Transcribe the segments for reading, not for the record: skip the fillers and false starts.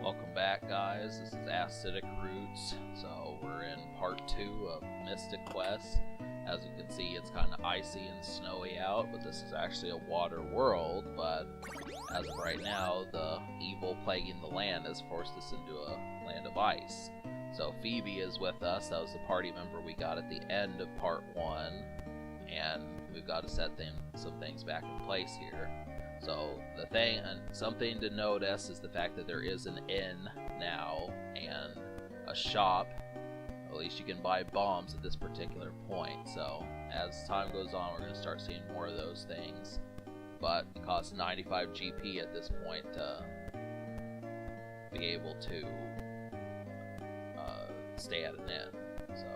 Welcome back, guys. This is Acidic Roots. So we're in part 2 of Mystic Quest. As you can see, it's kind of icy and snowy out, but this is actually a water world. But as of right now, the evil plaguing the land has forced us into a land of ice. So Phoebe is with us. That was the party member we got at the end of part 1, and we've got to set some things back in place here. So the thing, and something to notice, is the fact that there is an inn now and a shop. At least you can buy bombs at this particular point. So as time goes on, we're going to start seeing more of those things. But it costs 95 GP at this point to be able to stay at an inn. So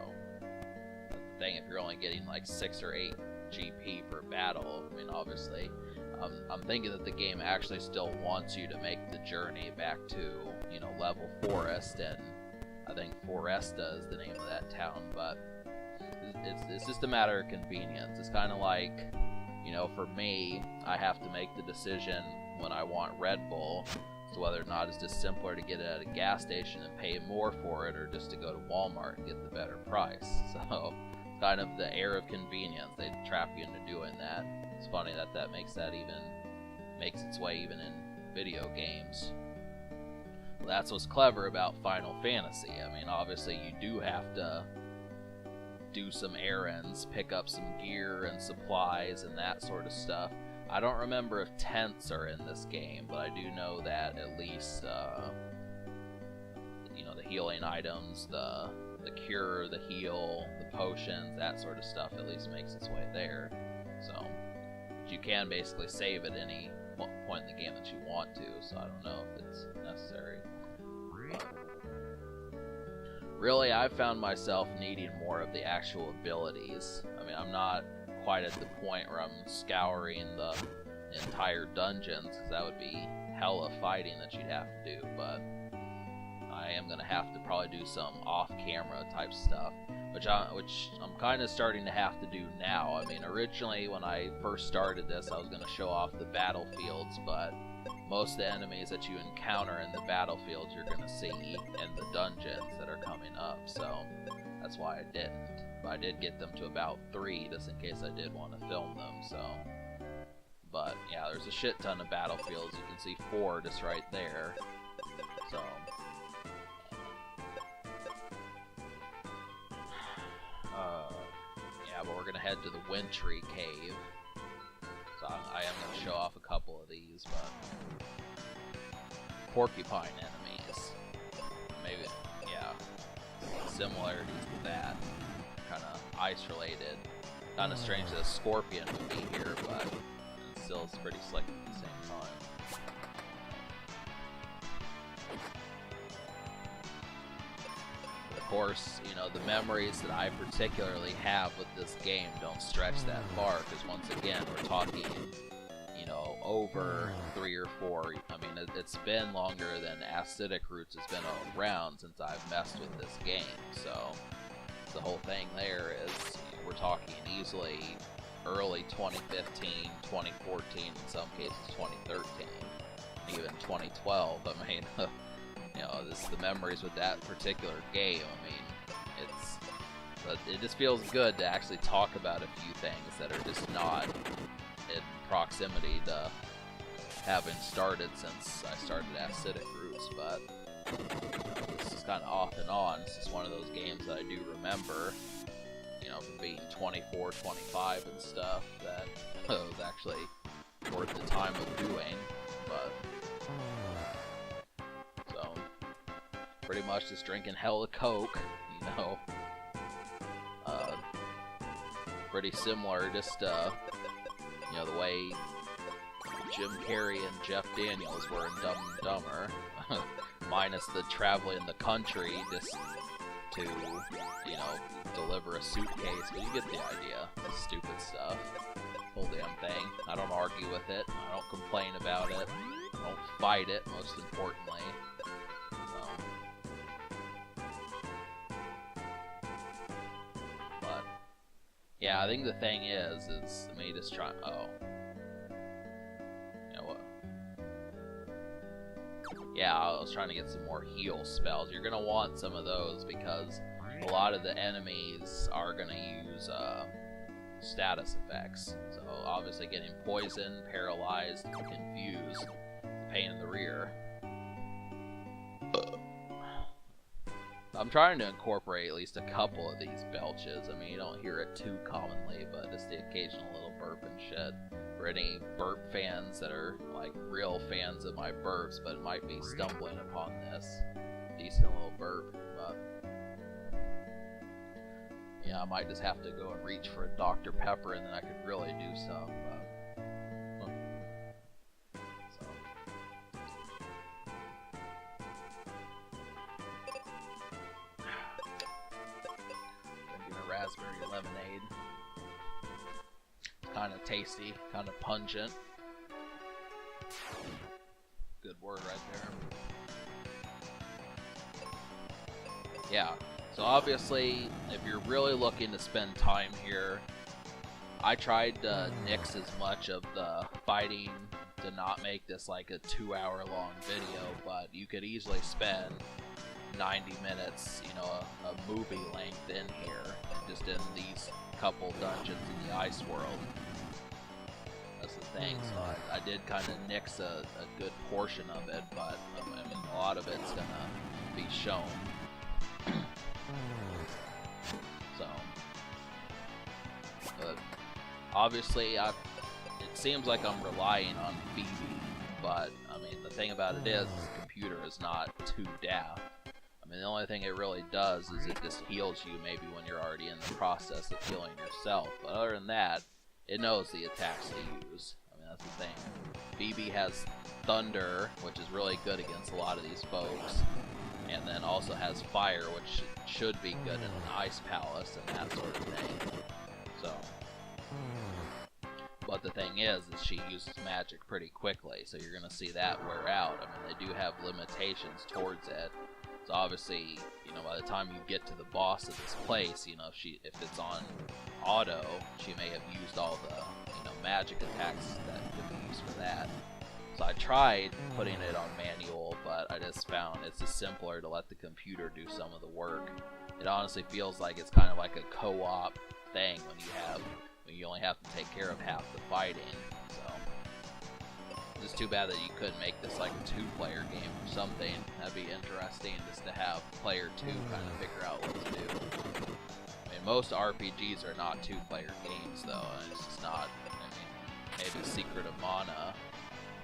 that's the thing, if you're only getting like 6 or 8 GP per battle, I mean, obviously. I'm thinking that the game actually still wants you to make the journey back to, you know, Level Forest, and I think Foresta is the name of that town, but it's just a matter of convenience. It's kind of like, you know, for me, I have to make the decision when I want Red Bull, so whether or not it's just simpler to get it at a gas station and pay more for it, or just to go to Walmart and get the better price. So, kind of the air of convenience, they trap you into doing that. It's funny that that makes its way even in video games. Well, that's what's clever about Final Fantasy. I mean, obviously you do have to do some errands, pick up some gear and supplies and that sort of stuff. I don't remember if tents are in this game, but I do know that at least, you know, the healing items, the cure, the heal, the potions, that sort of stuff at least makes its way there. So you can basically save at any point in the game that you want to, so I don't know if it's necessary. Really, I've found myself needing more of the actual abilities. I mean, I'm not quite at the point where I'm scouring the entire dungeons, because that would be hella fighting that you'd have to do, but I am going to have to probably do some off-camera type stuff, which I'm kind of starting to have to do now. I mean, originally when I first started this, I was going to show off the battlefields, but most of the enemies that you encounter in the battlefields you're going to see in the dungeons that are coming up, so that's why I didn't. But I did get them to about 3, just in case I did want to film them, so. But yeah, there's a shit ton of battlefields. You can see 4 just right there, so. Yeah, but we're gonna head to the Wintry Cave. So I am gonna show off a couple of these, but porcupine enemies. Maybe, yeah, similarities to that. Kind of ice related. Kind of strange that a scorpion would be here, but still it's pretty slick at the same time. Of course, you know, the memories that I particularly have with this game don't stretch that far, because once again, we're talking, you know, over 3 or 4, I mean, it's been longer than Acidic Roots has been around since I've messed with this game, so the whole thing there is, you know, we're talking easily early 2015, 2014, in some cases 2013, even 2012, I mean, you know, the memories with that particular game, I mean, it just feels good to actually talk about a few things that are just not in proximity to having started since I started Acidic Roots, but you know, this is kind of off and on. This is one of those games that I do remember, you know, from being 24, 25 and stuff, that was actually worth the time of doing, but pretty much just drinking hella Coke, you know. Pretty similar, just, you know, the way Jim Carrey and Jeff Daniels were in Dumb and Dumber. Minus the traveling the country just to, you know, deliver a suitcase, but you get the idea. Stupid stuff. Whole damn thing. I don't argue with it. I don't complain about it. I don't fight it, most importantly. Yeah, I think the thing is me just trying. Oh, you know what? yeah, I was trying to get some more heal spells. You're gonna want some of those because a lot of the enemies are gonna use status effects. So obviously getting poisoned, paralyzed, confused, pain in the rear. I'm trying to incorporate at least a couple of these belches. I mean, you don't hear it too commonly, but just the occasional little burp and shit. For any burp fans that are like real fans of my burps, but might be stumbling upon this decent little burp. But yeah, I might just have to go and reach for a Dr. Pepper, and then I could really do some. Raspberry lemonade. Kind of tasty, kind of pungent. Good word right there. Yeah, so obviously, if you're really looking to spend time here, I tried to nix as much of the fighting to not make this like a 2-hour long video, but you could easily spend 90 minutes, you know, a movie length in here, just in these couple dungeons in the ice world. That's the thing, so I did kind of nix a good portion of it, but I mean, a lot of it's gonna be shown. So, but obviously, it seems like I'm relying on Phoebe, but I mean, the thing about it is the computer is not too daft. I mean, the only thing it really does is it just heals you maybe when you're already in the process of healing yourself. But other than that, it knows the attacks to use. I mean, that's the thing. Phoebe has Thunder, which is really good against a lot of these folks. And then also has Fire, which should be good in an Ice Palace and that sort of thing. So, but the thing is she uses magic pretty quickly, so you're going to see that wear out. I mean, they do have limitations towards it. So obviously, you know, by the time you get to the boss of this place, you know, if it's on auto, she may have used all the, you know, magic attacks that could be used for that. So I tried putting it on manual, but I just found it's just simpler to let the computer do some of the work. It honestly feels like it's kind of like a co-op thing when you only have to take care of half the fighting. So it's too bad that you couldn't make this like a 2-player game or something. That'd be interesting just to have player 2 kind of figure out what to do. I mean, most RPGs are not 2-player games though, and it's just not. I mean, maybe Secret of Mana,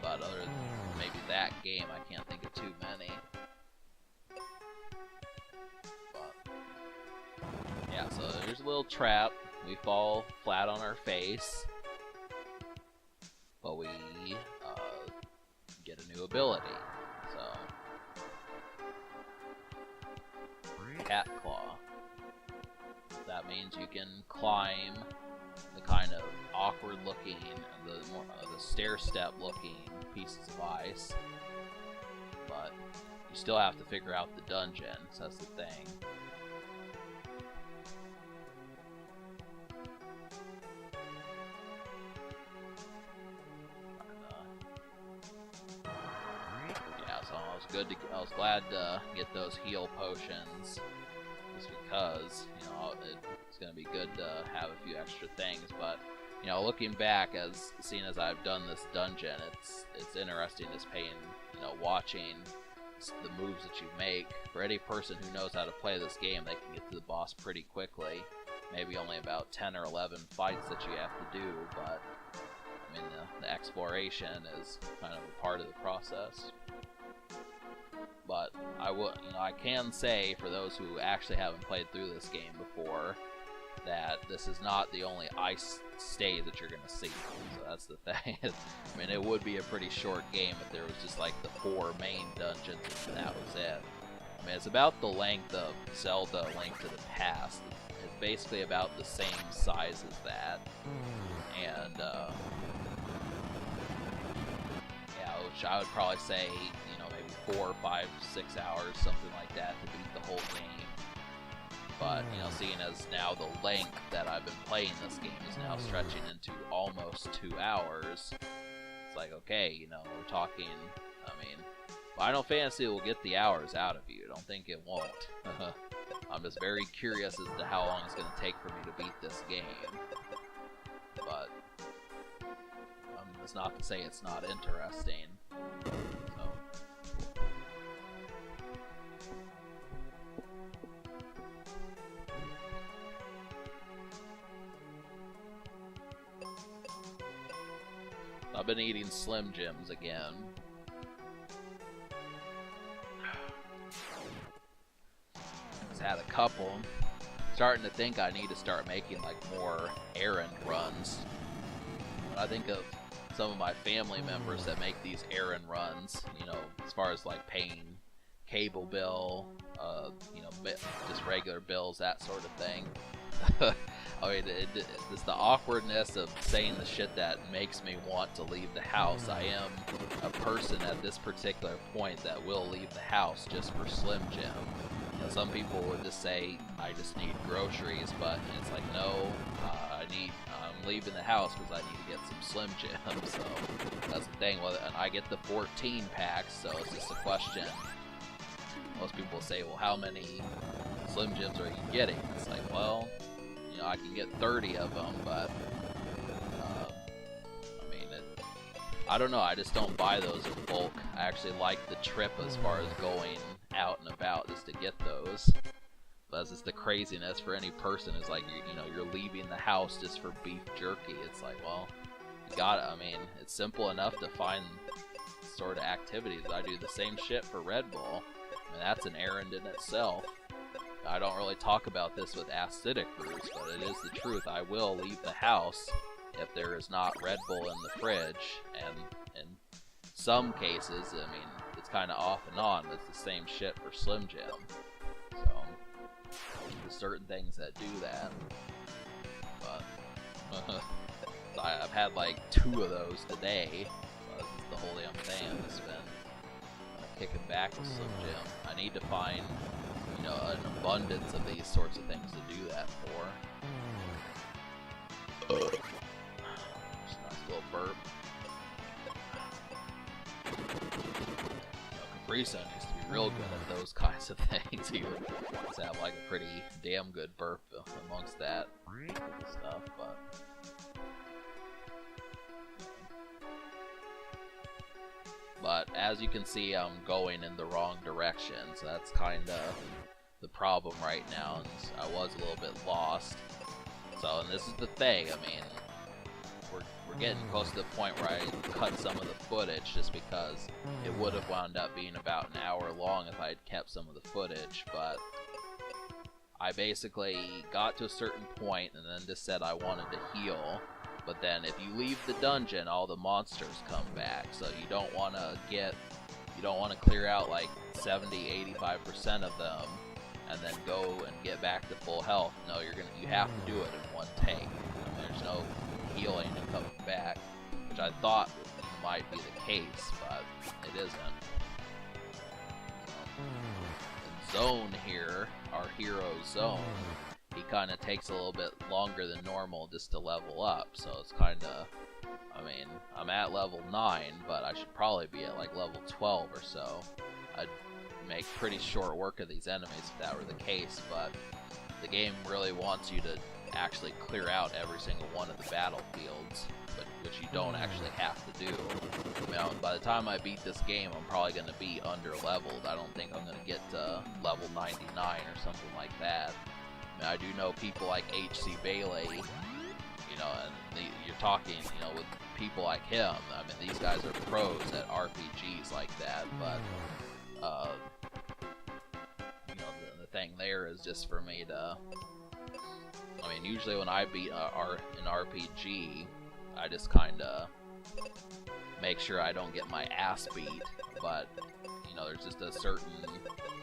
but other than maybe that game, I can't think of too many. But yeah, so there's a little trap. We fall flat on our face, but we get a new ability. So, Cat Claw. That means you can climb the kind of awkward looking, the stair step looking pieces of ice, but you still have to figure out the dungeon, so that's the thing. Yeah, so I was glad to get those heal potions, just because, you know, it's gonna be good to have a few extra things. But you know, looking back, seeing as I've done this dungeon, it's interesting just watching the moves that you make. For any person who knows how to play this game, they can get to the boss pretty quickly. Maybe only about 10 or 11 fights that you have to do, but I mean, the exploration is kind of a part of the process. But I can say, for those who actually haven't played through this game before, that this is not the only ice stage that you're going to see. So that's the thing. I mean, it would be a pretty short game if there was just like the 4 main dungeons and that was it. I mean, it's about the length of Zelda: Link to the Past. It's basically about the same size as that. And, yeah, which I would probably say, you know, maybe 4, 5, 6 hours, something like that, to beat the whole game. But, you know, seeing as now the length that I've been playing this game is now stretching into almost 2 hours, it's like, okay, you know, we're talking, I mean, Final Fantasy will get the hours out of you. Don't think it won't. I'm just very curious as to how long it's going to take for me to beat this game. But it's not to say it's not interesting. So. I've been eating Slim Jims again. Just had a couple. Starting to think I need to start making like more errand runs. When I think of some of my family members that make these errand runs, you know, as far as like paying cable bill, you know, just regular bills, that sort of thing. I mean, it's the awkwardness of saying the shit that makes me want to leave the house. I am a person at this particular point that will leave the house just for Slim Jim. You know, some people would just say, I just need groceries, but it's like, no, I'm leaving the house because I need to get some Slim Jim. So that's the thing. Well, and I get the 14 packs, so it's just a question. Most people say, well, how many Slim Jims are you getting? It's like, well, you know, I can get 30 of them, but I mean, I don't know. I just don't buy those in bulk. I actually like the trip as far as going out and about just to get those. But that's just the craziness for any person. Is like, you know, you're leaving the house just for beef jerky. It's like, well, you got it. I mean, it's simple enough to find sort of activities. I do the same shit for Red Bull. I mean, that's an errand in itself. I don't really talk about this with acidic brews, but it is the truth. I will leave the house if there is not Red Bull in the fridge, and in some cases, I mean, it's kind of off and on, but it's the same shit for Slim Jim. So, there's certain things that do that. But, I've had like 2 of those today, but the whole damn thing has been kicking back with Slim Jim. I need to find, you know, an abundance of these sorts of things to do that for. Just a nice little burp. You know, Capri Sun used to be real good at those kinds of things. He would just have like a pretty damn good burp amongst that stuff, but. But as you can see, I'm going in the wrong direction, so that's kind of the problem right now. And I was a little bit lost. So, and this is the thing, I mean, we're getting close to the point where I cut some of the footage just because it would have wound up being about an hour long if I had kept some of the footage, but I basically got to a certain point and then just said I wanted to heal. But then if you leave the dungeon, all the monsters come back. So you don't want to clear out like 70-85% of them and then go and get back to full health. No, you have to do it in one take. I mean, there's no healing and coming back, which I thought might be the case, but it isn't. The zone here, our hero Zone, he kind of takes a little bit longer than normal just to level up, so it's kind of, I mean, I'm at level 9, but I should probably be at like level 12 or so. I'd make pretty short work of these enemies if that were the case, but the game really wants you to actually clear out every single one of the battlefields, which you don't actually have to do. I mean, by the time I beat this game, I'm probably going to be under-leveled. I don't think I'm going to get to level 99 or something like that. I mean, I do know people like H.C. Bailey, you know, and you're talking, you know, with people like him. I mean, these guys are pros at RPGs like that, but, you know, the thing there is just for me to, I mean, usually when I beat an RPG, I just kind of make sure I don't get my ass beat, but, you know, there's just a certain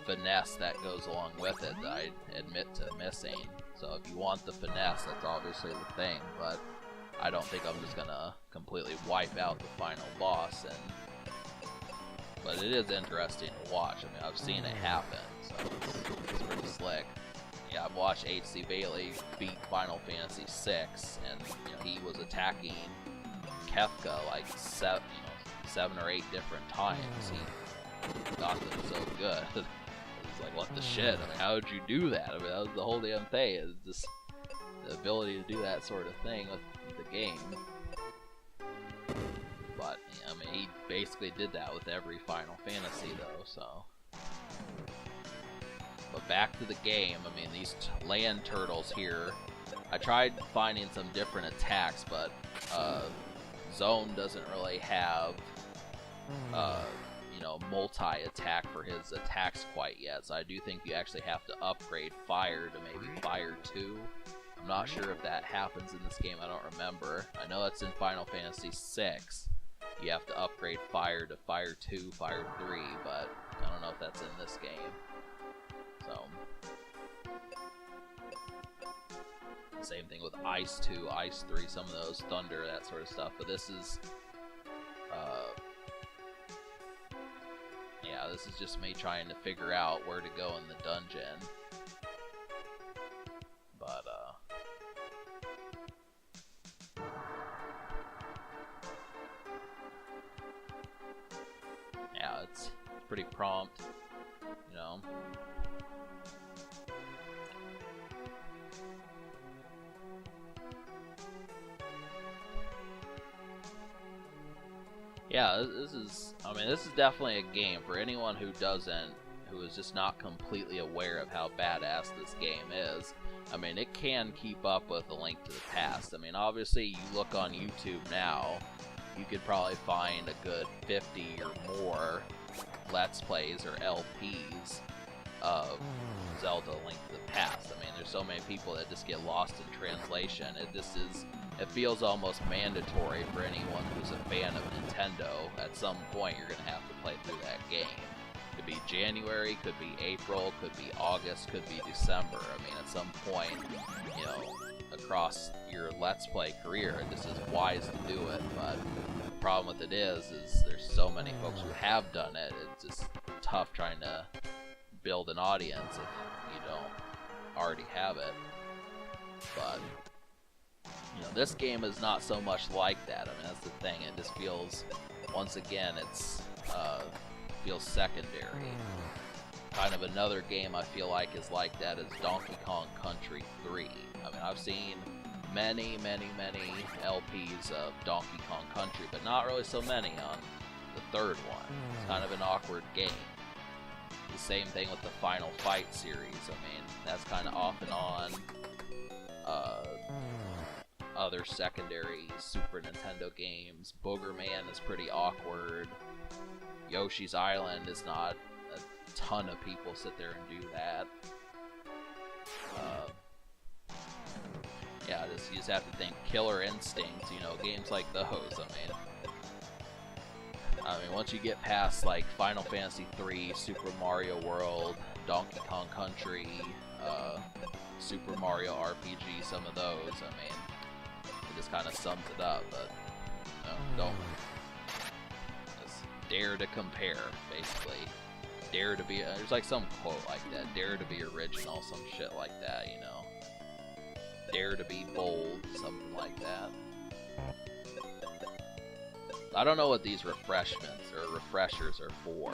finesse that goes along with it that I admit to missing. So if you want the finesse, that's obviously the thing, but I don't think I'm just gonna completely wipe out the final boss. But it is interesting to watch. I mean, I've seen it happen, so it's pretty slick. Yeah, I've watched H.C. Bailey beat Final Fantasy VI, and you know, he was attacking Kefka like 7 or 8 different times. He got them so good. It's like, what the shit? I mean, how did you do that? I mean, that was the whole damn thing. It's just the ability to do that sort of thing with the game. But, I mean, he basically did that with every Final Fantasy, though, so. But back to the game, I mean, these land turtles here, I tried finding some different attacks, but Zone doesn't really have, you know, multi-attack for his attacks quite yet, so I do think you actually have to upgrade Fire to maybe Fire 2. I'm not sure if that happens in this game, I don't remember. I know that's in Final Fantasy VI. You have to upgrade Fire to Fire 2, Fire 3, but I don't know if that's in this game. So, same thing with Ice 2, Ice 3, some of those, Thunder, that sort of stuff. But this is, yeah, this is just me trying to figure out where to go in the dungeon. But, yeah, it's pretty prompt, you know. Yeah, this is, I mean, this is definitely a game for anyone who is just not completely aware of how badass this game is. I mean, it can keep up with A Link to the Past. I mean, obviously, you look on YouTube now, you could probably find a good 50 or more Let's Plays or LPs of Zelda A Link to the Past. I mean, there's so many people that just get lost in translation. It feels almost mandatory for anyone who's a fan of Nintendo. At some point, you're going to have to play through that game. Could be January, could be April, could be August, could be December. I mean, at some point, you know, across your Let's Play career, this is wise to do it. But the problem with it is there's so many folks who have done it. It's just tough trying to build an audience if you don't already have it. But you know, this game is not so much like that. I mean, that's the thing. It just feels, once again, feels secondary. Kind of another game I feel like is like that is Donkey Kong Country 3. I mean, I've seen many LPs of Donkey Kong Country, but not really so many on the third one. It's kind of an awkward game. The same thing with the Final Fight series. I mean, that's kind of off and on. Other secondary Super Nintendo games. Boogerman is pretty awkward. Yoshi's Island is not a ton of people sit there and do that. Yeah, you just have to think Killer Instinct, you know, games like those. I mean, once you get past like Final Fantasy 3, Super Mario World, Donkey Kong Country, Super Mario RPG, some of those, I mean, it just kind of sums it up. But you know, don't just dare to compare, basically. Dare to be, there's like some quote like that, dare to be original, some shit like that, you know. Dare to be bold, something like that. I don't know what these refreshments or refreshers are for.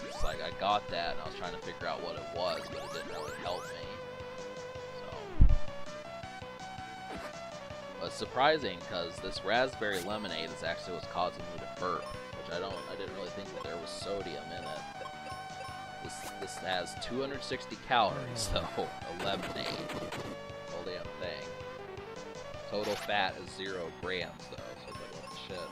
It's like I got that and I was trying to figure out what it was, but it didn't really help me. So, but it's surprising because this raspberry lemonade is actually what's causing me to burp, which I didn't really think that there was sodium in it. This has 260 calories, so a lemonade, whole damn thing. Total fat is 0 grams though, so it's like, what the shit.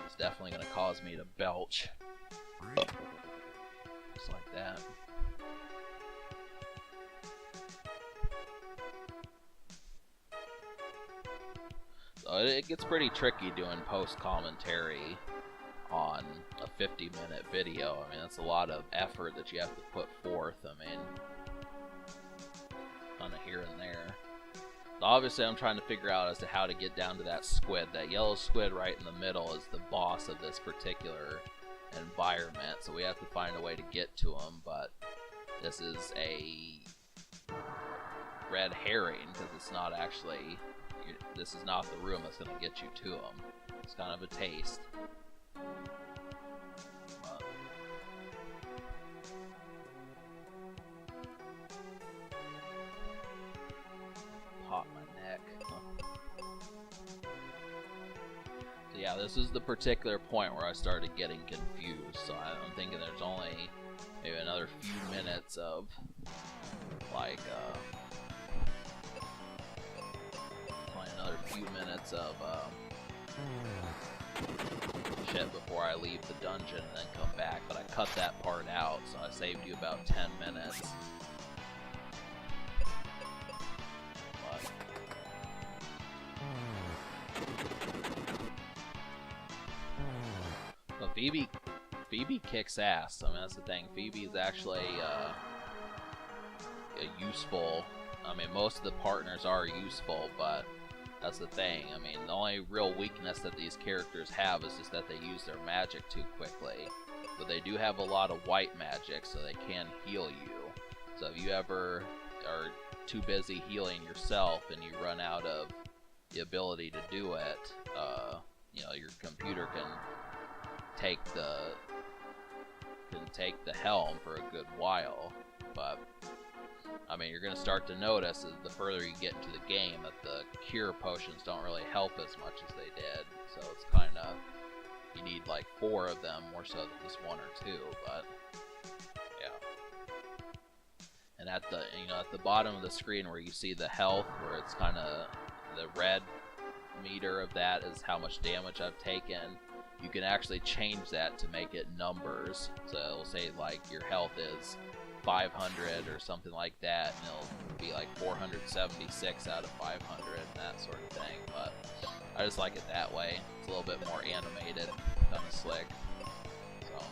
It's definitely gonna cause me to belch. Just like that. So it gets pretty tricky doing post commentary on a 50-minute video. I mean, that's a lot of effort that you have to put forth. I mean, kind of here and there. So obviously, I'm trying to figure out as to how to get down to that squid. That yellow squid right in the middle is the boss of this particular environment. So we have to find a way to get to him. But this is a red herring, because it's not actually, this is not the room that's going to get you to them. It's kind of a taste. Pop my neck. So yeah, this is the particular point where I started getting confused. So I'm thinking there's only maybe another few minutes of like another few minutes of shit before I leave the dungeon and then come back, but I cut that part out, so I saved you about 10 minutes. But Phoebe kicks ass. I mean, that's the thing. Phoebe is actually a useful. I mean, most of the partners are useful, but that's the thing. I mean, the only real weakness that these characters have is just that they use their magic too quickly. But they do have a lot of white magic, so they can heal you. So if you ever are too busy healing yourself and you run out of the ability to do it, you know, your computer can take the helm for a good while. But I mean, you're going to start to notice as the further you get into the game that the cure potions don't really help as much as they did. So it's kind of, you need like 4 of them more so than just 1 or 2. But yeah. And at the, you know, at the bottom of the screen where you see the health, where it's kind of the red meter of that is how much damage I've taken. You can actually change that to make it numbers. So it'll say like your health is 500 or something like that, and it'll be like 476 out of 500 and that sort of thing. But I just like it that way. It's a little bit more animated, kind of slick. So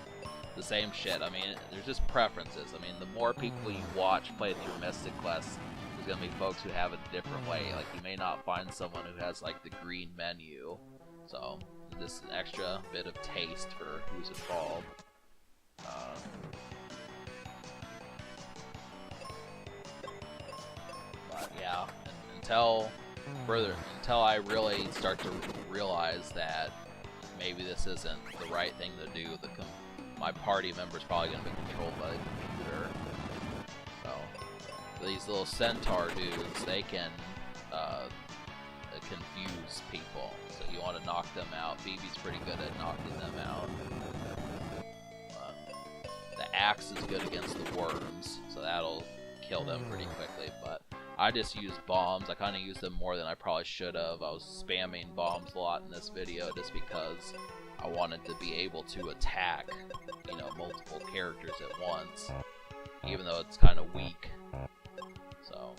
the same shit. I mean, there's just preferences. I mean, the more people you watch play through Mystic Quest, there's gonna be folks who have it a different way. Like, you may not find someone who has like the green menu. So this is an extra bit of taste for who's involved. But yeah, until I really start to realize that maybe this isn't the right thing to do, my party member's probably going to be controlled by the computer. So these little centaur dudes, they can confuse people, so you want to knock them out. Phoebe's pretty good at knocking them out. The axe is good against the worms, so that'll kill them pretty quickly, but I just use bombs. I kind of use them more than I probably should have. I was spamming bombs a lot in this video just because I wanted to be able to attack, you know, multiple characters at once, even though it's kind of weak. So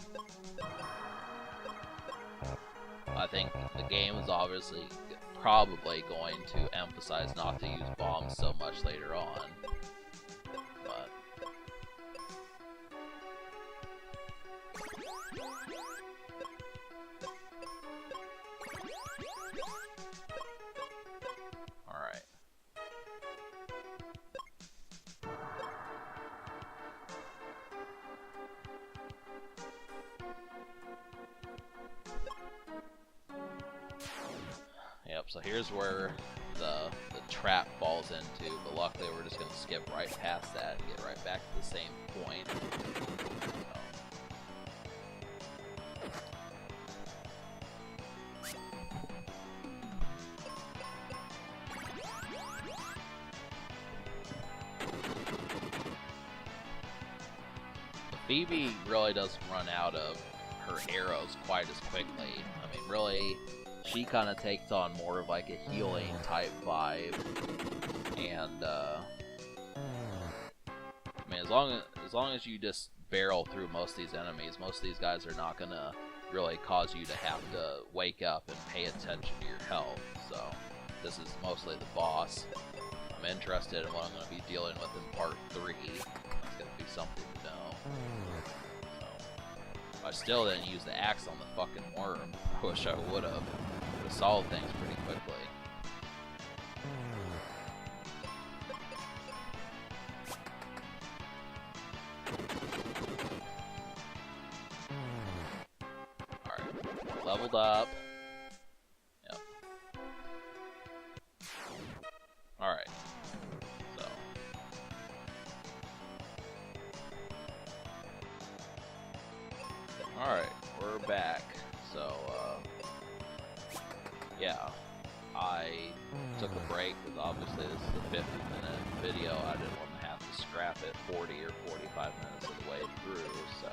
I think the game is obviously probably going to emphasize not to use bombs so much later on. But alright. Yep, so here's where the trap falls into, but luckily we're just going to skip right past that and get right back to the same point. Phoebe really doesn't run out of her arrows quite as quickly. I mean, really, she kind of takes on more of like a healing type vibe, and I mean, as long as you just barrel through most of these enemies, most of these guys are not gonna really cause you to have to wake up and pay attention to your health. So this is mostly the boss. I'm interested in what I'm going to be dealing with in part 3. It's going to be something to know. So, I still didn't use the axe on the fucking worm. I wish I would have. Would have solved things pretty quickly. leveled up. Yep. Alright. So. Alright, we're back. So, yeah. I took a break because obviously this is a 50-minute video. I didn't want to have to scrap it 40 or 45 minutes of the way through, so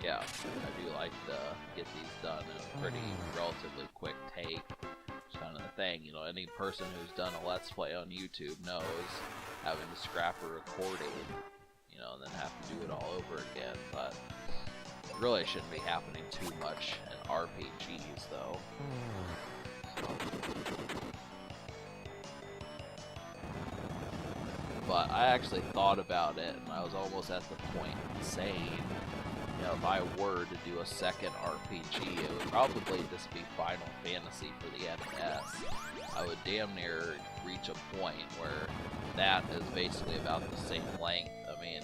yeah, I do like to get these done in a pretty relatively quick take. It's kind of the thing, you know, any person who's done a Let's Play on YouTube knows having to scrap a recording, you know, and then have to do it all over again, but it really shouldn't be happening too much in RPGs, though. But I actually thought about it, and I was almost at the point saying, you know, if I were to do a second RPG, it would probably just be Final Fantasy for the NES. I would damn near reach a point where that is basically about the same length. I mean,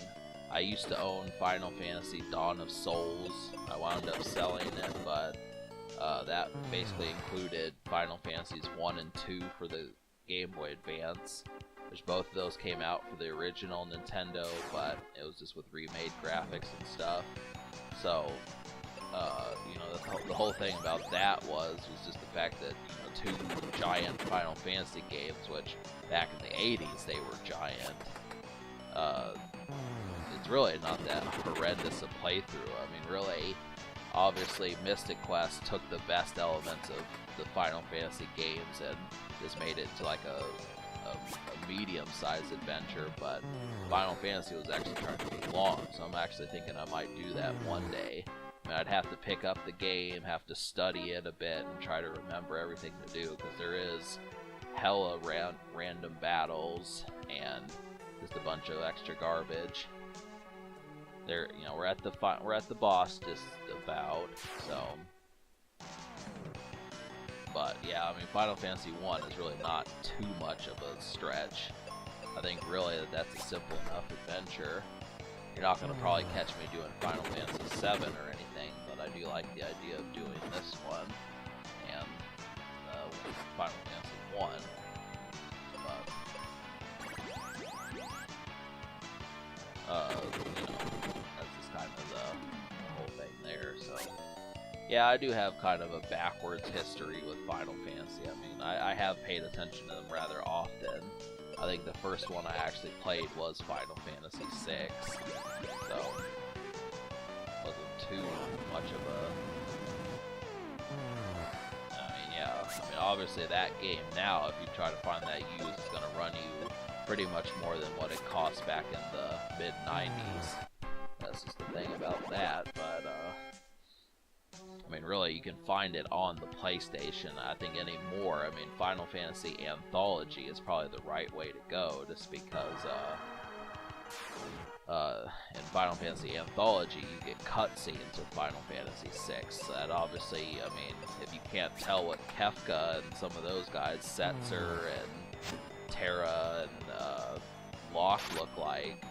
I used to own Final Fantasy Dawn of Souls. I wound up selling it, but that basically included Final Fantasies 1 and 2 for the Game Boy Advance, which both of those came out for the original Nintendo, but it was just with remade graphics and stuff. So, you know, the whole thing about that was just the fact that, you know, 2 giant Final Fantasy games, which back in the 80s they were giant, it's really not that horrendous a playthrough. I mean, really, obviously Mystic Quest took the best elements of the Final Fantasy games and just made it to like a medium-sized adventure, but Final Fantasy was actually trying to be long, so I'm actually thinking I might do that one day. I mean, I'd have to pick up the game, have to study it a bit, and try to remember everything to do, because there is hella random battles and just a bunch of extra garbage. There, you know, we're at the boss just about, so. But yeah, I mean, Final Fantasy 1 is really not too much of a stretch. I think really that's a simple enough adventure. You're not going to probably catch me doing Final Fantasy 7 or anything, but I do like the idea of doing this one and Final Fantasy 1. But, you know, that's just kind of the whole thing there, so. Yeah, I do have kind of a backwards history with Final Fantasy. I mean, I have paid attention to them rather often. I think the first one I actually played was Final Fantasy VI, so it wasn't too much of a... I mean, yeah, I mean, obviously that game now, if you try to find that used, it's going to run you pretty much more than what it cost back in the mid-90s. That's just the thing about that, but, I mean, really, you can find it on the PlayStation, I think, anymore. I mean, Final Fantasy Anthology is probably the right way to go, just because, in Final Fantasy Anthology, you get cutscenes with Final Fantasy VI. That obviously, I mean, if you can't tell what Kefka and some of those guys, Setzer and Terra and Locke look like,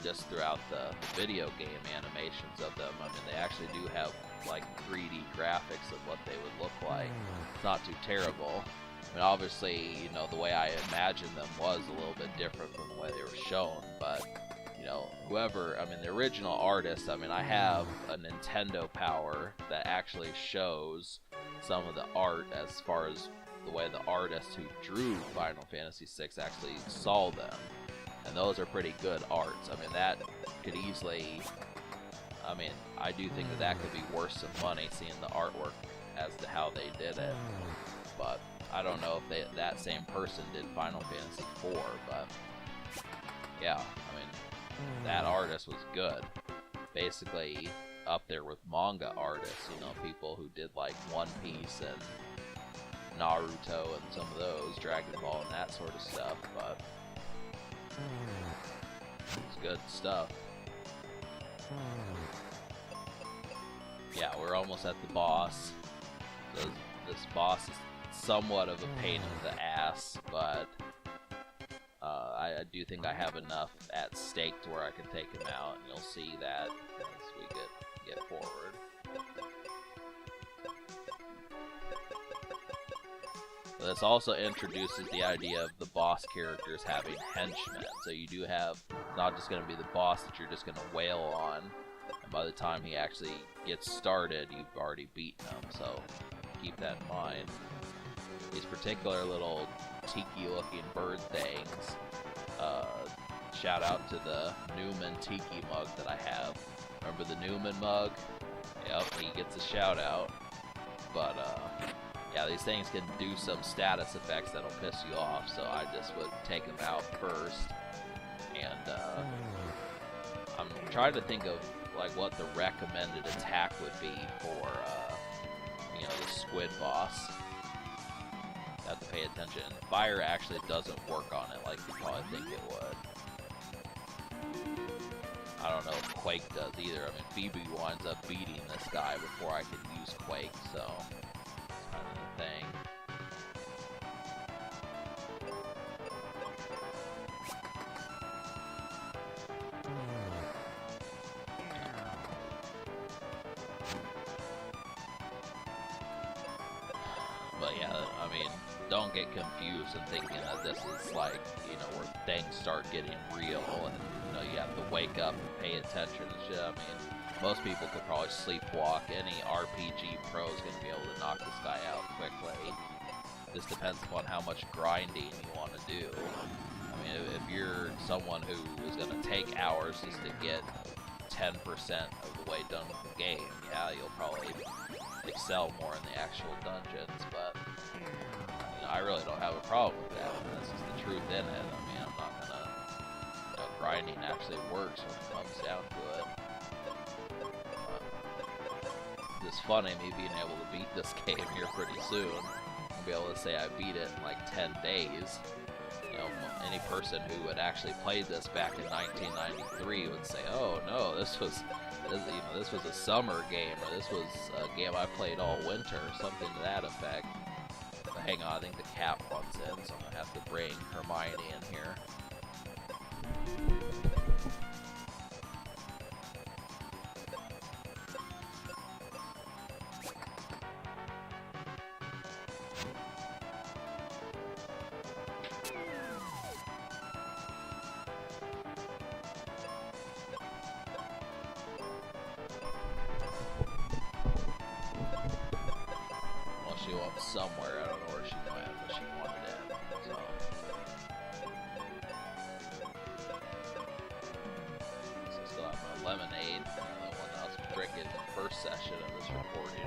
just throughout the video game animations of them, I mean, they actually do have like 3D graphics of what they would look like. It's not too terrible. I mean, obviously, you know, the way I imagined them was a little bit different from the way they were shown, but, you know, whoever, I mean, the original artist, I mean, I have a Nintendo Power that actually shows some of the art as far as the way the artist who drew Final Fantasy VI actually saw them. And those are pretty good arts. I mean, that could easily, I mean, I do think that that could be worth some money, seeing the artwork as to how they did it. But I don't know if that same person did Final Fantasy IV, but yeah, I mean, that artist was good. Basically up there with manga artists, you know, people who did like One Piece and Naruto and some of those, Dragon Ball and that sort of stuff, but it's good stuff. Yeah, we're almost at the boss. This boss is somewhat of a pain in the ass, but I do think I have enough at stake to where I can take him out, and you'll see that as we get forward. this also introduces the idea of the boss characters having henchmen. So you do have, not just going to be the boss that you're just going to wail on, and by the time he actually gets started, you've already beaten him, so keep that in mind. These particular little tiki-looking bird things, shout out to the Newman Tiki mug that I have. Remember the Newman mug? Yep, he gets a shout out. But, yeah, these things can do some status effects that'll piss you off, so I just would take them out first. And, I'm trying to think of, like, what the recommended attack would be for, you know, the squid boss. Have to pay attention. Fire actually doesn't work on it like you probably think it would. I don't know if Quake does either. I mean, Phoebe winds up beating this guy before I could use Quake, so it's kind of the thing. But yeah, I mean, don't get confused and thinking that this is like, you know, where things start getting real and, you know, you have to wake up and pay attention and shit. I mean, most people could probably sleepwalk. Any RPG pro is going to be able to knock this guy out quickly. This depends upon how much grinding you want to do. I mean, if you're someone who is going to take hours just to get 10% of the way done with the game, yeah, you'll probably excel more in the actual dungeons, but you know, I really don't have a problem with that. I mean, that's just the truth in it. I mean, I'm not gonna, you know, grinding actually works when it comes down to it. It's funny me being able to beat this game here pretty soon. I'll be able to say I beat it in like 10 days. You know, any person who had actually played this back in 1993 would say, "Oh no, this was a summer game, or this was a game I played all winter," or something to that effect. But hang on, I think the cat runs in, so I'm gonna have to bring Hermione in here. She went somewhere, I don't know where she went, but she wanted it, so. So I still have my lemonade, the one that I was drinking in the first session of this recording.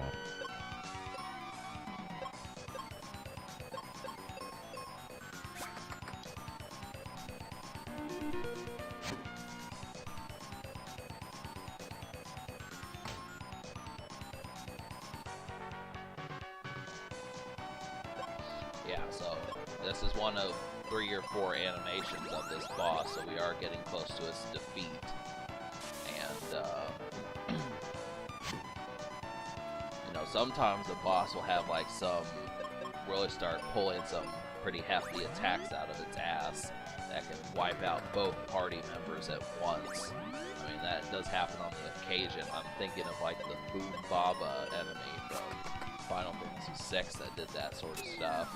Yeah, so this is one of 3 or 4 animations of this boss, so we are getting close to its defeat. And, you know, sometimes the boss will have like really start pulling some pretty hefty attacks out of its ass that can wipe out both party members at once. I mean, that does happen on the occasion. I'm thinking of like the Boom Baba enemy from Final Fantasy VI that did that sort of stuff.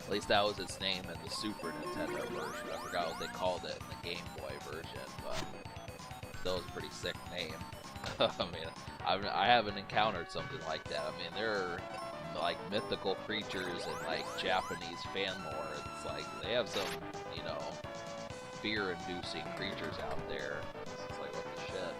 At least that was its name in the Super Nintendo version. I forgot what they called it in the Game Boy version, but still was a pretty sick name. I mean, I haven't encountered something like that. I mean, there are like mythical creatures and like Japanese fan lore. It's like they have some, you know, fear-inducing creatures out there. It's like, what the shit?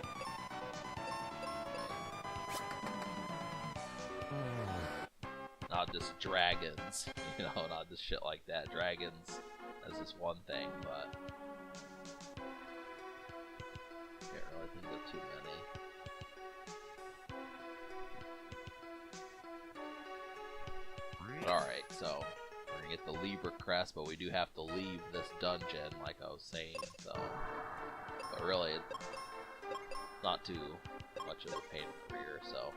Not just dragons, you know, not just shit like that. Dragons, that's just one thing, but can't really think of too many. Alright, so we're gonna get the Libra Crest, but we do have to leave this dungeon, like I was saying, so. But really, it's not too much of a pain for here, so.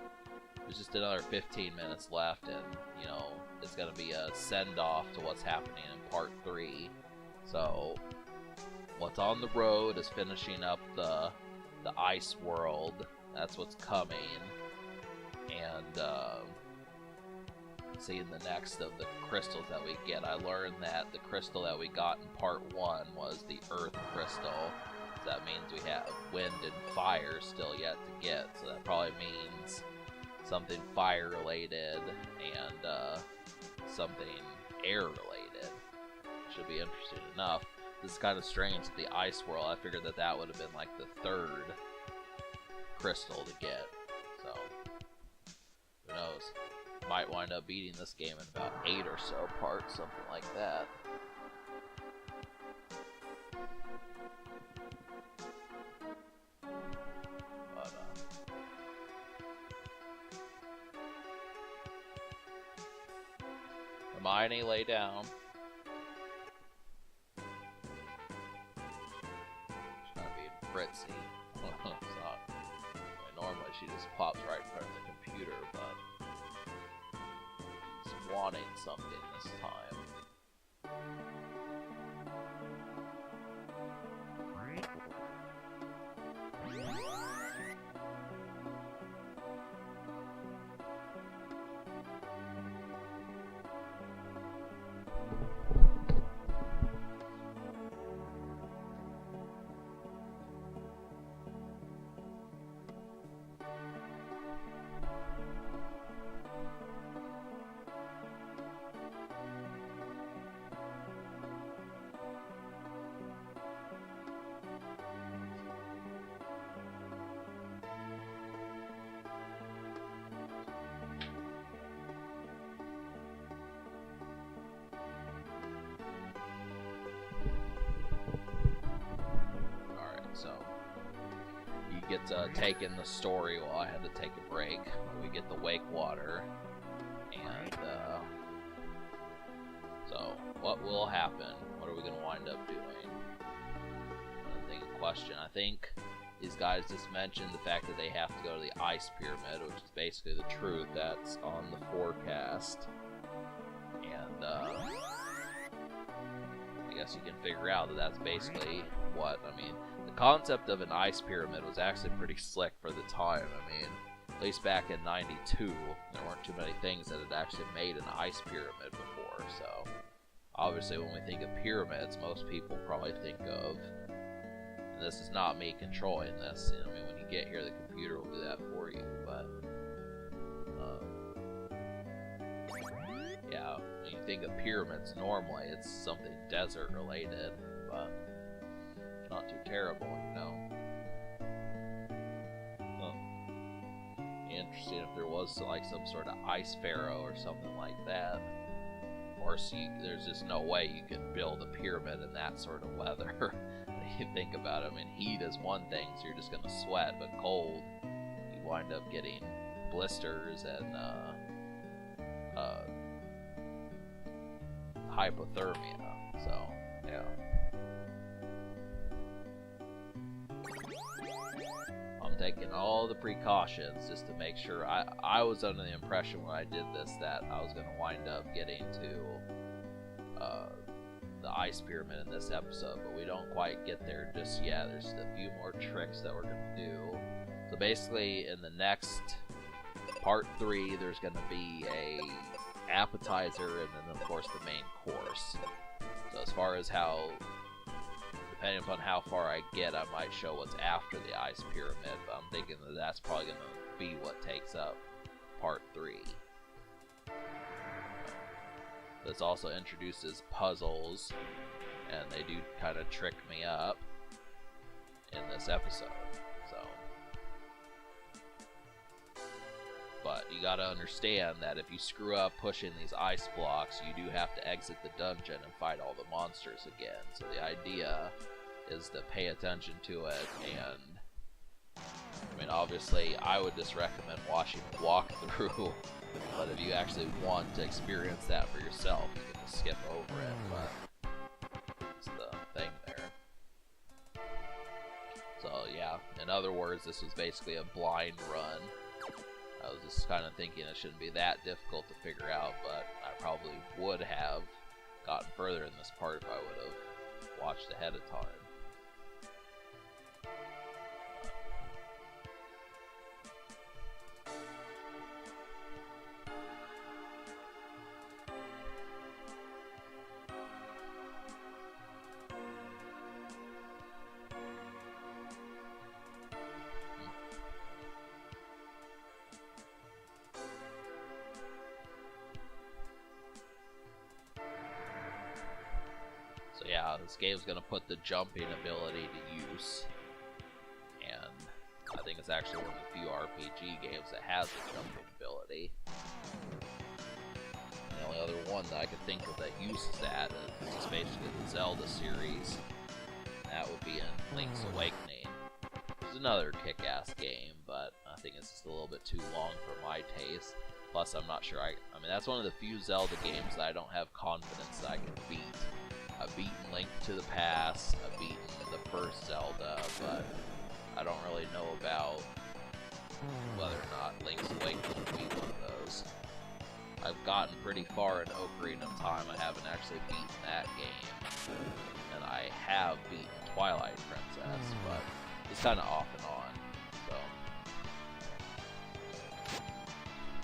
There's just another 15 minutes left, and, you know, it's gonna be a send-off to what's happening in Part 3. So, what's on the road is finishing up the ice world. That's what's coming. And, seeing the next of the crystals that we get. I learned that the crystal that we got in part 1 was the Earth Crystal. So that means we have wind and fire still yet to get. So that probably means something fire related and something air related. Should be interesting enough. This is kind of strange, the Ice Swirl. I figured that that would have been like the 3rd crystal to get. So, who knows? Might wind up beating this game in about 8 or so parts, something like that. But, Hermione, lay down. Fritzy. It's not. Normally she just pops right in front of the computer, but she's wanting something this time. So you get to take in the story while I had to take a break. We get the Wake Water, and so what will happen? What are we going to wind up doing? Another thing in question. I think these guys just mentioned the fact that they have to go to the Ice Pyramid, which is basically the truth that's on the forecast, and I guess you can figure out that that's basically what, I mean, the concept of an ice pyramid was actually pretty slick for the time. I mean, at least back in 92, there weren't too many things that had actually made an ice pyramid before, so obviously when we think of pyramids, most people probably think of, and this is not me controlling this, I mean, when you get here, the computer will do that for you, but, yeah, when you think of pyramids, normally it's something desert related, but not too terrible, you know. Interesting if there was like some sort of ice pharaoh or something like that. Of course, there's just no way you can build a pyramid in that sort of weather. You think about it, I mean, heat is one thing, so you're just gonna sweat, but cold, you wind up getting blisters and hypothermia. So, yeah. I'm taking all the precautions just to make sure. I was under the impression when I did this that I was going to wind up getting to the ice pyramid in this episode, but we don't quite get there just yet. There's a few more tricks that we're going to do. So basically, in the next part 3, there's going to be a appetizer and then of course the main course. So as far as how, depending upon how far I get, I might show what's after the ice pyramid, but I'm thinking that that's probably going to be what takes up part 3. This also introduces puzzles, and they do kind of trick me up in this episode. So, but you gotta understand that if you screw up pushing these ice blocks, you do have to exit the dungeon and fight all the monsters again. So the idea is to pay attention to it, and I mean, obviously I would just recommend watching the walkthrough, but if you actually want to experience that for yourself, you can just skip over it, but that's the thing there. So yeah, in other words, this was basically a blind run. I was just kind of thinking it shouldn't be that difficult to figure out, but I probably would have gotten further in this part if I would have watched ahead of time. this game's gonna put the jumping ability to use, and I think it's actually one of the few RPG games that has the jumping ability. The only other one that I could think of that uses that is basically the Zelda series. That would be in Link's Awakening. It's another kick-ass game, but I think it's just a little bit too long for my taste. Plus, I'm not sure I mean, that's one of the few Zelda games that I don't have confidence that I can beat. I've beaten Link to the Past, I've beaten the first Zelda, but I don't really know about whether or not Link's Awakening would be one of those. I've gotten pretty far in Ocarina of Time. I haven't actually beaten that game. And I have beaten Twilight Princess, but it's kind of off and on. So,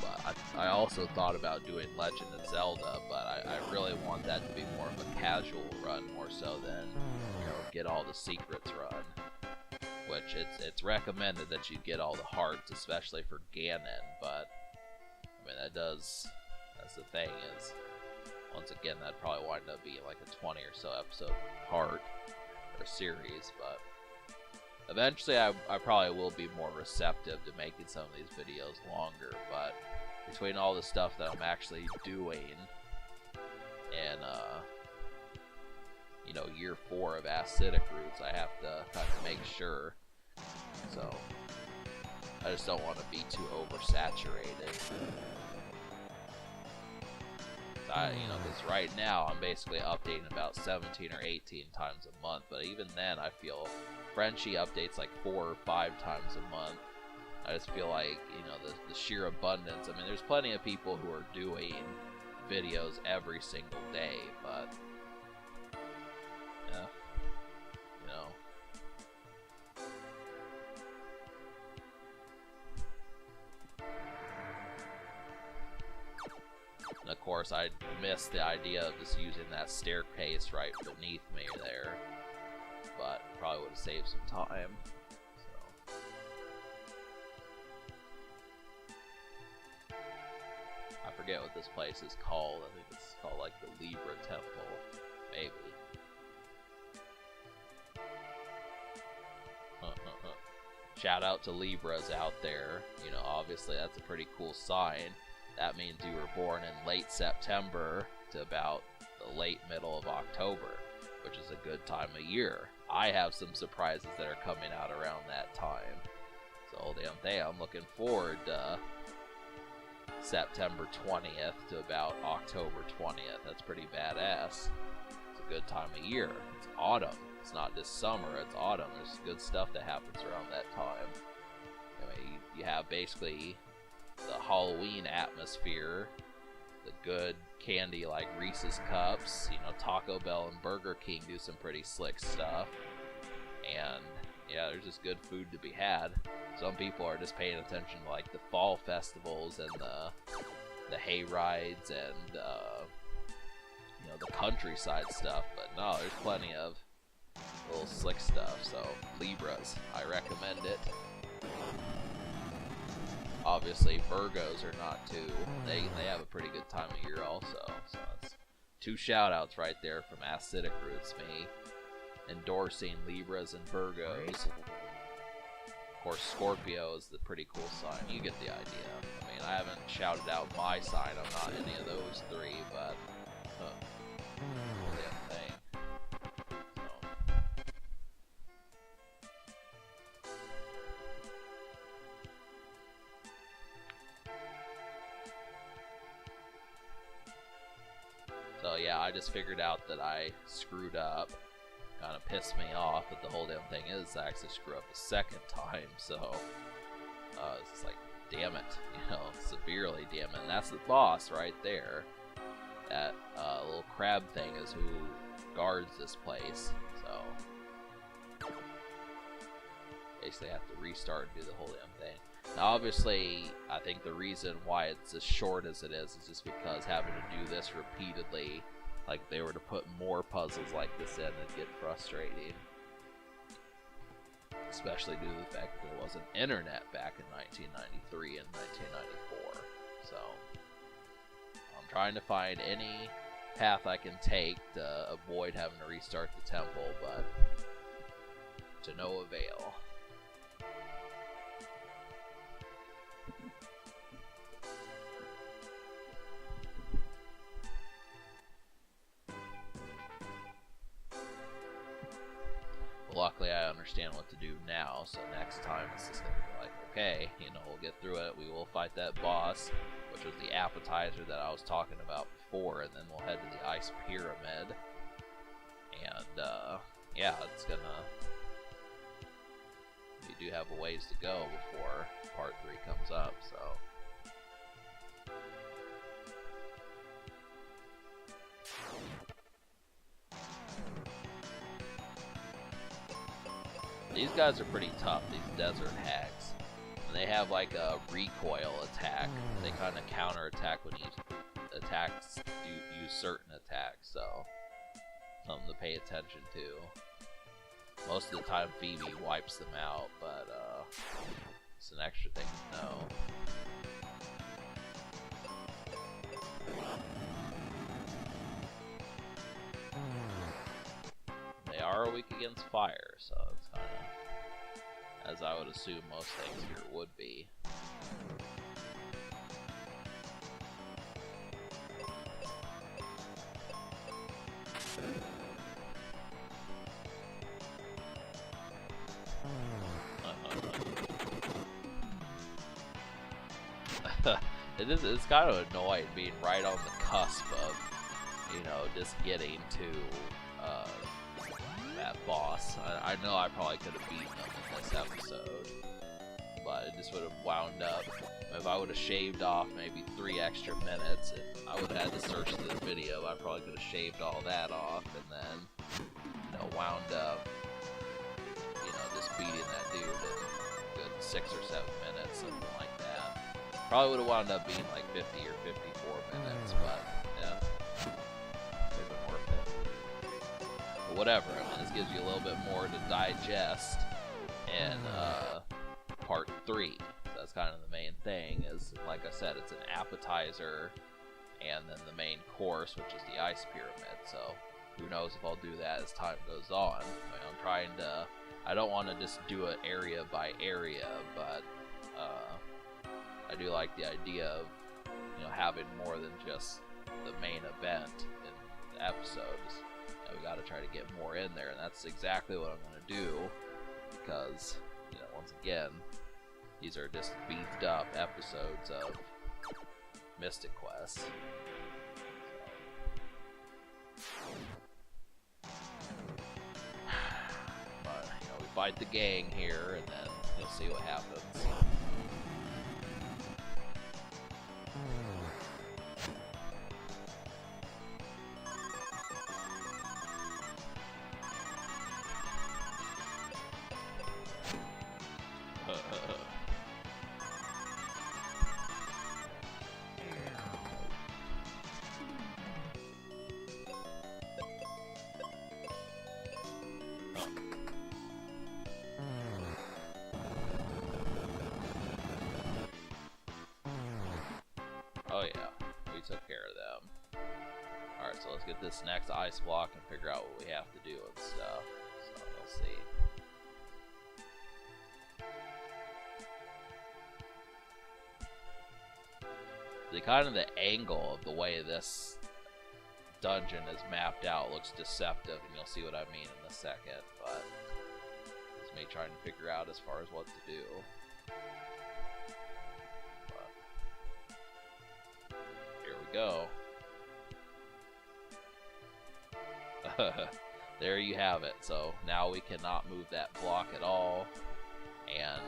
but I also thought about doing Legend of Zelda, but I really want that to be more of a casual run, more so than, you know, get all the secrets run. Which it's recommended that you get all the hearts, especially for Ganon, but I mean that's the thing is, once again, that'd probably wind up being like a 20 or so episode part or series, but eventually I probably will be more receptive to making some of these videos longer, but between all the stuff that I'm actually doing and you know, year 4 of Acidic Roots, I have to kind of make sure. So I just don't want to be too oversaturated. You know, because right now I'm basically updating about 17 or 18 times a month, but even then I feel Frenchie updates like 4 or 5 times a month. I just feel like, you know, the sheer abundance. I mean, there's plenty of people who are doing videos every single day, but yeah, you know. And of course, I missed the idea of just using that staircase right beneath me there, but probably would have saved some time. So. I forget what this place is called. I think it's called like the Libra Temple, maybe. Shout out to Libras out there. You know, obviously that's a pretty cool sign. That means you were born in late September to about the late middle of October, which is a good time of year. I have some surprises that are coming out around that time. So damn thing, I'm looking forward to September 20th to about October 20th. That's pretty badass. It's a good time of year. It's autumn. It's not just summer, it's autumn. There's good stuff that happens around that time. I mean, you have basically the Halloween atmosphere, the good candy like Reese's Cups, you know, Taco Bell and Burger King do some pretty slick stuff, and yeah, there's just good food to be had. Some people are just paying attention to like the fall festivals and the hay rides and you know, the countryside stuff, but no, there's plenty of little slick stuff. So Libras, I recommend it. Obviously Virgos are not too. They have a pretty good time of year also. So it's 2 shout outs right there from Acidic Roots, me endorsing Libras and Virgos. Of course, Scorpio is the pretty cool sign. You get the idea. I mean, I haven't shouted out my sign. I'm not any of those 3, but damn thing. So yeah, I just figured out that I screwed up. Kind of pissed me off, but the whole damn thing is I actually screw up a second time, so it's just like, damn it, you know, severely damn it. And that's the boss right there. That little crab thing is who guards this place, so basically I have to restart and do the whole damn thing. Now obviously, I think the reason why it's as short as it is just because having to do this repeatedly, like if they were to put more puzzles like this in, it'd get frustrating. Especially due to the fact that there wasn't internet back in 1993 and 1994. So I'm trying to find any path I can take to avoid having to restart the temple, but to no avail. Luckily, I understand what to do now, so next time it's just gonna be like, okay, you know, we'll get through it. We will fight that boss, which was the appetizer that I was talking about before, and then we'll head to the Ice Pyramid. And, yeah, it's gonna... We do have a ways to go before Part 3 comes up, so... These guys are pretty tough, these desert hags. And they have like a recoil attack. They kind of counter attack when you use certain attacks, so something to pay attention to. Most of the time Phoebe wipes them out, but it's an extra thing to know. They are weak against fire, so it's kind of, as I would assume most things here would be. It's kind of annoying being right on the cusp of, you know, just getting to that boss. I know I probably could have beaten him in this episode, but it just would have wound up, if I would have shaved off maybe 3 extra minutes, and I would have had to search the video, I probably could have shaved all that off, and then, you know, wound up, you know, just beating that dude in a good 6 or 7 minutes, something like that. Probably would have wound up being like 50 or 54 minutes, but, yeah. Whatever, I mean, this gives you a little bit more to digest in part 3. That's kind of the main thing, is, like I said, it's an appetizer and then the main course, which is the Ice Pyramid, so who knows if I'll do that as time goes on. I mean, I'm trying to, I don't want to just do it area by area, but I do like the idea of, you know, having more than just the main event in the episodes. We gotta try to get more in there, and that's exactly what I'm gonna do, because, you know, once again, these are just beefed up episodes of Mystic Quest. But, you know, we fight the gang here, and then you'll see what happens. Oh yeah, we took care of them. Alright, so let's get this next ice block and figure out what we have to do and stuff. So we'll see. The kind of the angle of the way this dungeon is mapped out looks deceptive, and you'll see what I mean in a second, but it's me trying to figure out as far as what to do. Go. There you have it. So now we cannot move that block at all, and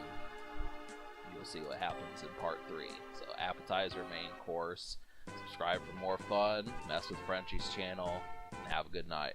you'll see what happens in part 3. So appetizer, main course. Subscribe for more fun. Mess with Frenchie's channel, and have a good night.